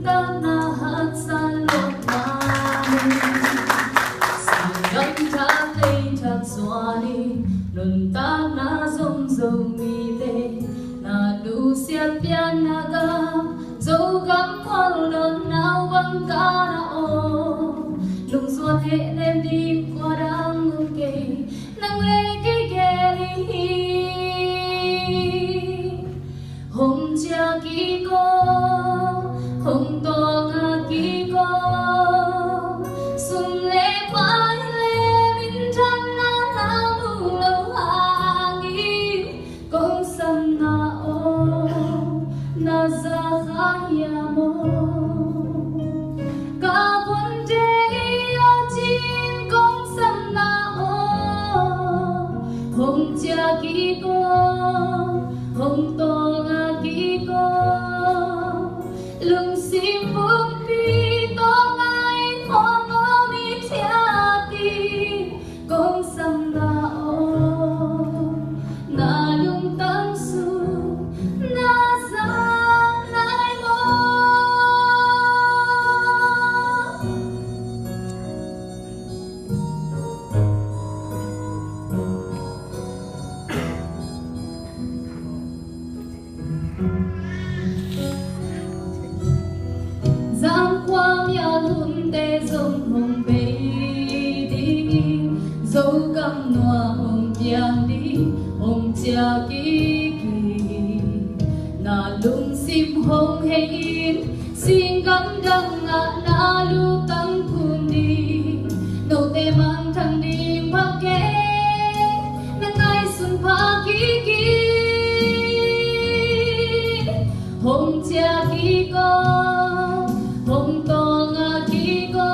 ta na hát xa lộn mani sang gam ta thấy thật xóa đi nun ta na rong rong mi te na du sia pian na ga dấu gắm hoang đơn nào vắng cả na ô lùng xuân hệ đêm đi qua đang ngủ kề nắng lê cái ghé đi hôm cha kỹ cô hôm to ngà kỹ cô xuân lê mãi lê minh trăng na na mù lâu hà nghi con sâm na ô na ra khaya mo cả vấn đề yêu chín con sâm na ô hôm cha kỹ cô hôm to ngà kỹ cô lưng sim phương phi to ngay hôm mơ mi thia ti con sâm na ô na lung tăng su na ra nai mo giang qua mía luôn tê rồng hồng bê đi dấu cam noa hồng piang đi hồng cha kiki na lung sim hồng hay in xin gắm đăng ngã na lu tăng cùng đi đầu tê mang thằng đi mặc kê nắng ai xuân pha kiki hồng cha kiki hôm to ngà kỹ cô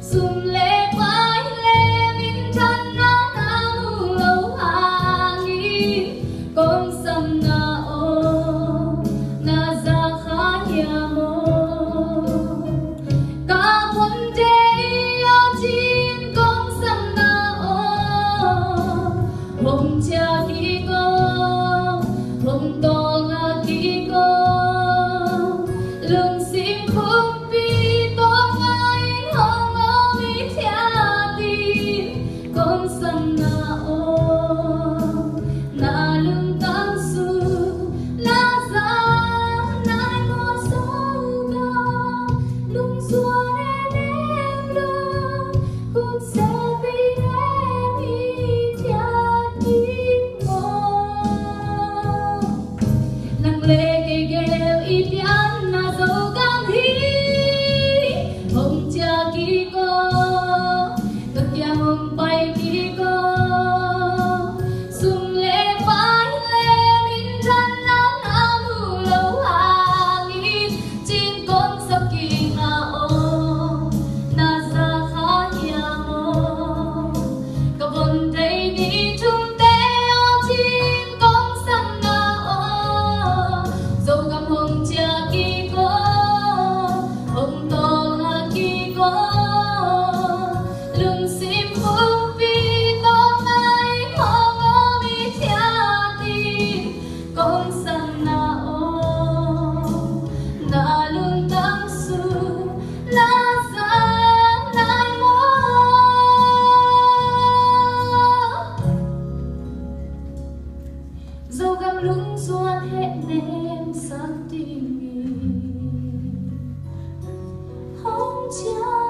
xuân lê quái lê minh thân na na mù lâu hà nghi con sâm na ô na ra khá nhà mô cả vấn đề yêu chín con sâm na ô hôm cha kỹ cô hôm to ngà kỹ cô lưng sim phương phi to ngay hôm mơ mi thia ti con sâm na ô na lưng tăng su na ra nai mo sâu ga lung xua em lơ cũng sẽ vì em mi thia ti mo nắng lê cây gheo y pian na dấu cam hi hồng cha kỹ cô tất kia hồng bay kỹ cô xuân lê phái lê minh thân na na mù lâu hà nghi chín con sắp kỳ na ô na ra khá nhà mô cả vần thấy đi chung tê ô chín con sâm na ô dấu gam hồng cha kỹ cô hôm to ngà kỹ cô lưng sim phương phi to ngay hôm mơ mi thia ti con sâm na ô na lưng tăng su na ra nai mo dấu gam lung xuân hẹn em sắc tình hôm cha